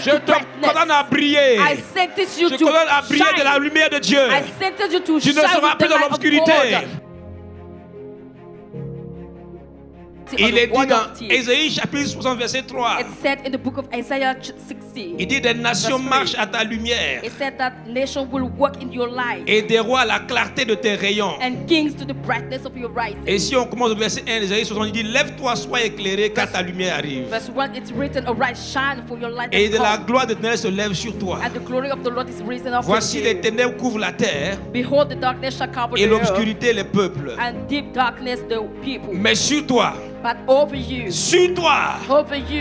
Je te condamne à briller. I sentence you Je to condamne à briller de la shine. lumière de Dieu. I sentence you to Tu ne shine seras with plus the dans light of l'obscurité. God. Il est dit dans It Ésaïe chapitre 60 verset 3. said in the book of Isaiah 60. Il dit des nations Verse 3. marchent à ta lumière It said that nation will walk in your light et des rois à la clarté de tes rayons. and kings to the brightness of your rising. Et si on commence au verset 1 d'Ésaïe 60, il dit lève-toi, sois éclairé car ta lumière arrive. Verse 1, it's written, arise, shine, for your light Et has de la come, gloire de l'Éternel se lève sur toi. and the glory of the Lord is risen up Voici from les you. ténèbres couvrent la terre Behold, the darkness shall cover et the earth, l'obscurité les peuples. and deep darkness the people. Mais sur toi, But over you,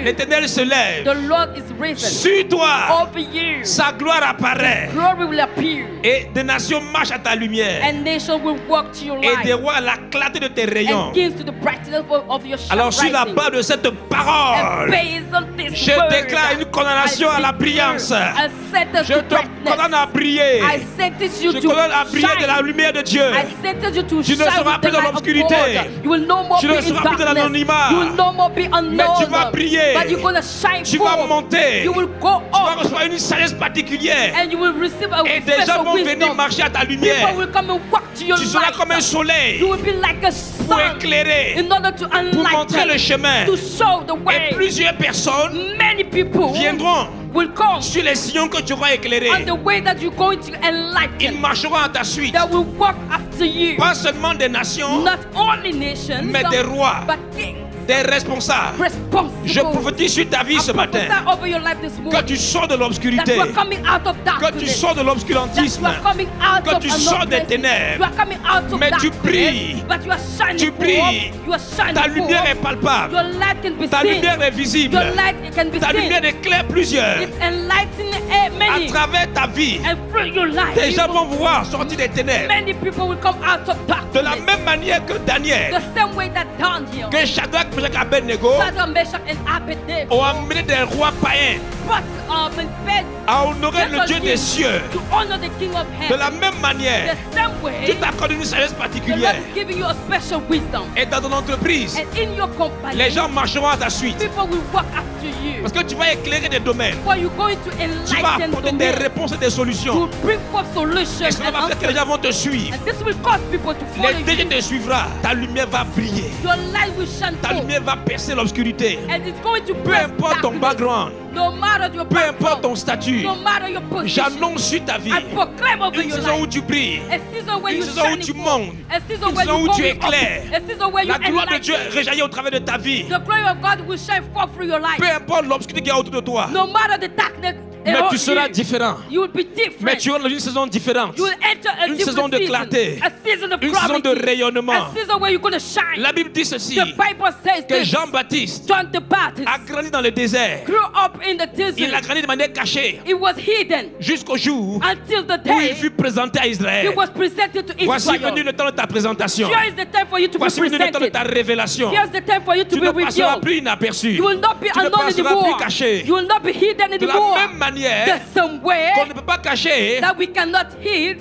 l'Éternel se lève. the Lord is risen. Sur toi, Over you, sa gloire apparaît. glory will appear, Et des nations marchent à ta lumière. and nations will walk to your Et des light, rois à la clarté de tes rayons. and kings to the brightness of your Alors sur la rising. base de cette And parole, based on this je word, déclare une condamnation à la brillance. I sentence Je to te condamne brightness. à briller. I sentence you Je to condamne à briller de la shine. lumière de Dieu. I sentence you to Tu ne shine seras with plus the dans light of l'obscurité. God. You will no more Tu be ne in seras plus dans darkness. l'anonymat. You will no more be unknown. Mais tu vas briller. But you're gonna shine Tu vas forth. monter. You will go Tu vas up. recevoir une sagesse particulière. And you will receive a Et des gens special vont venir wisdom. marcher à ta People lumière. will come and walk to your Tu seras light. comme un soleil You will be like a pour sun éclairer, in order to pour montrer le enlighten, chemin. to show the Et way. plusieurs personnes Many people viendront will come sur les sillons que tu auras éclairés. on the way that you're going to Ils enlighten. marcheront à ta suite. That will walk after you. Pas seulement des nations, Not only nations, mais des rois, but kings, des responsables. responsible. Je prophétise sur ta vie ce I matin prophesy over your life this que morning tu sors de that l'obscurité, you are coming out of que tu darkness. sors de That l'obscurantisme, you are coming out que of tu sors des unknown places. ténèbres. You are coming out of Mais tu darkness, brilles. but you are shining Tu brilles. forth. You are shining Ta lumière est forth. palpable, Your light can be ta seen. lumière est visible, Your light can be ta seen. lumière éclaire plusieurs. It's enlightening À many. travers ta vie, And through your life, des gens vont voir sortir des ténèbres. many people will come out of De la darkness. même manière que Daniel, The same way that Daniel, que Shadrach, Meshach et Abednego Shadrach, Meshach, and Abednego ont amené des rois païens brought and fed à honorer le Dieu des cieux. to honor the King of De Heaven. la même manière, The same way, Dieu t'accorde une sagesse the Lord particulière. is giving you a special wisdom. Et dans ton entreprise, And in your company, les gens marcheront à ta suite. people will walk after you. Parce que tu vas éclairer des domaines. For you're going to Tu vas enlighten apporter the des way. réponses et des You solutions. bring forth solutions Et cela and va faire que les answers. gens vont te suivre. And this will cause people to follow Les DG you. te suivra. Ta lumière va briller. Your light will shine Ta forth. lumière va percer l'obscurité. And it's going to Peu burst importe ton darkness. background, No matter your peu importe background, ton statut, no matter your position, j'annonce sur ta vie I proclaim over une your saison où life. tu brilles, A season where une you saison où shine tu forth. montes, A season une where saison you où tu going up. éclaires. A season where you La gloire de Dieu enlighten. réjaillit au travers de ta vie. The glory of God will shine forth through your life. Peu importe l'obscurité qu'il y a autour de toi, No matter the darkness mais around tu seras you, différent. you will be different. Mais tu auras une saison différente. You will enter a Une different saison de season. clarté. A season of Une saison de clarity. rayonnement. A season where you're going to shine. La Bible dit ceci, The Bible says que this. Jean-Baptiste John the Baptist a grandi dans le désert. grew up in the Il a desert. grandi de manière cachée It was hidden jusqu'au jour until the où il day fut présenté à he Israël. was presented to Voici Israel. venu le temps de ta présentation. Here is the time for you to be Voici venu le temps de presented. ta révélation. Here's the time for you to Tu be ne passeras revealed. plus inaperçu. You will not be Tu ne unknown passeras anymore. plus caché. You will not be hidden De la anymore. même manière The same way qu'on ne peut pas cacher that we cannot hide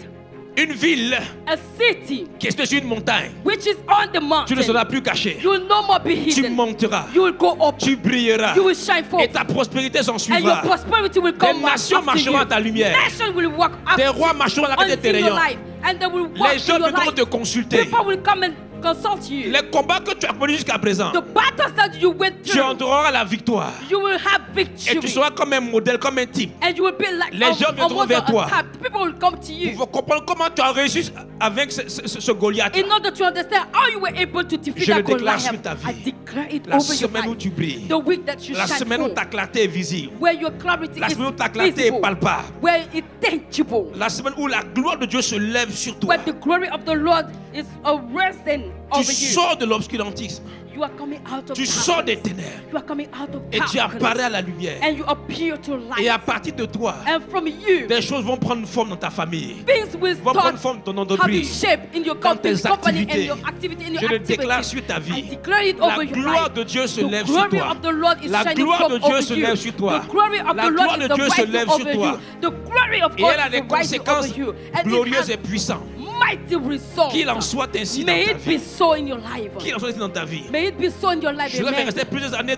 une ville a city qui est sur une montagne. which is on the Tu ne mountain. seras plus caché. You will no more be Tu hidden. monteras. You will go up. Tu brilleras. You will shine Et forth. ta prospérité s'en And your suivra. prosperity will come Des nations after you. marcheront à ta lumière. Nations will walk Des after rois marcheront à la tête de tes until your rayons. life. And they will walk Les to gens your viendront life. te consulter. People will come and consult you. Les combats que tu as connus jusqu'à présent, The battles that you went tu through, entreras la victoire. you will have Et victory. tu seras comme un modèle, comme un type. And you will be like Les gens viendront vers toi. People will come to you Pour comprendre comment tu as réussi avec ce Goliath. in order to understand how you were able to defeat Je le that déclare Goliath. sur ta vie. I declare it La over your semaine où life. tu brilles. The week that you La shine semaine où forth, ta clarté est visible. where your clarity La is semaine où ta clarté est visible, palpable. where it's tangible, La semaine où la gloire de Dieu se lève sur toi. where the glory of the Lord is arresting Tu over you. sors de l'obscurantisme. You are coming out of Tu darkness. sors des ténèbres. You are coming out of Et tu darkness. apparais à la lumière. And you appear to light. Et à partir de toi, And from you, des choses vont prendre forme dans ta famille. things will Vont prendre start forme dans ton having entreprise. shape in your Dans tes company and activités. your activity in your Je le activity. déclare sur ta I vie. declare it La over your gloire life. de Dieu se The lève sur glory toi. of the Lord is La shining gloire de forth Dieu over se you. lève sur toi. The glory of La the gloire Lord de is Dieu se rising lève sur over toi. you. The glory of Et God elle a is des rising conséquences over you. And glorieuses it et puissantes. has mighty results. Qu'il en soit ainsi dans May ta it be vie. so in your life. Qu'il en soit ainsi dans ta vie. May it be so in your life. Je l'avais Amen. resté plusieurs années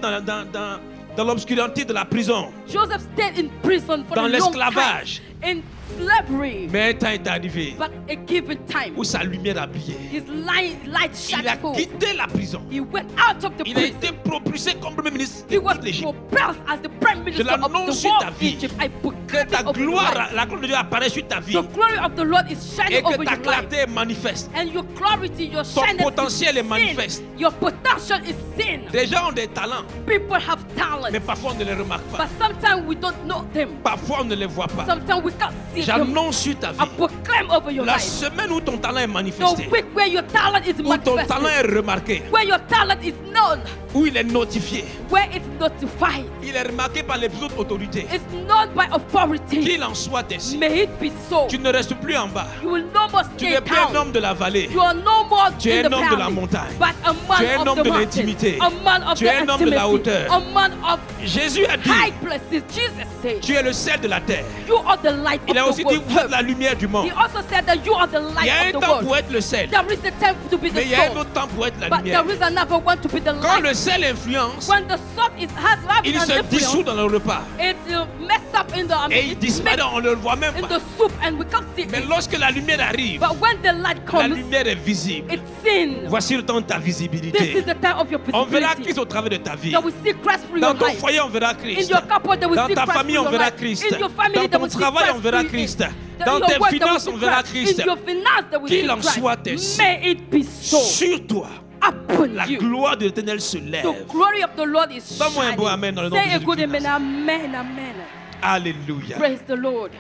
dans l'obscurité de la prison. Joseph stayed in prison for Dans a long time. l'esclavage. In slavery. Mais un temps est arrivé But a given time, où sa lumière a brillé. his light Il a shined forth. quitté la prison. He went out of the Il a prison. été propulsé comme premier ministre de He was toute l'Égypte. propelled as the prime minister of l'annonce the sur whole ta of vie. Egypt. I Que proclaim ta it over your gloire, life. la gloire de Dieu apparaît sur ta vie. The glory of the Lord is shining Et que over ta your life. clarté est manifeste. And your clarity, your Ton shyness potentiel est is manifeste. sin. Your potential is sin. Des gens ont des talents, People have talent, mais parfois on ne les remarque pas. but sometimes we don't know them. Parfois on ne les voit pas. Sometimes we can't see them. J'annonce sur ta I vie. proclaim over your La life. semaine où ton talent est The manifesté, week where your talent is où ton talent manifested, est remarqué, where your talent is known, où il est notifié, where it's notified, il est remarqué par les autres autorités. it's known by authority. Qu'il en soit ainsi. May it be so. Tu ne restes plus en bas. You will no more Tu stay n'es plus un down. homme de la vallée. You are no more Tu es in un the homme de la valley, montagne. but a man Tu es un of homme the de mountain, l'intimité. a man of Tu the es un homme de la intimacy, hauteur. a man of Jésus a dit, high places. Jesus said, tu es le sel de la terre. you are the light Il a of aussi the dit, world. vous êtes la lumière du monde. He also said that you are the Il y a light un of the temps world. pour être le sel, There is a time to be the mais il y a un salt, autre temps pour être la but lumière. there is another one to be the Quand light. le sel influence, When the salt has il an se dissout influence, dans le repas. it mess up in the Et il disparaît, on ne le voit même in pas. the soup and we can't see Mais it. lorsque la lumière arrive, But when the light la comes, lumière est visible. it's seen. Voici le temps de ta This is visibilité. the time of your On verra visibility. Christ au travers de ta vie. That we see Christ through Dans your ton life. foyer, on verra In Christ. your couple, they will Dans see ta Christ famille, through on your verra life. Christ. In your family, Dans they ton will see travail, Christ on verra through it. Christ. That Dans in your tes work, they will finances, see on verra Christ. Christ. In your finance, they will Qu'il see en Christ. soit ainsi. May it be so Sur toi, upon la you. gloire de l'Éternel se The lève. glory of the Lord is Donne-moi un beau shining. amen dans le nom de Say a good Jésus-Christ. amen, amen, amen. Alléluia. Praise the Lord.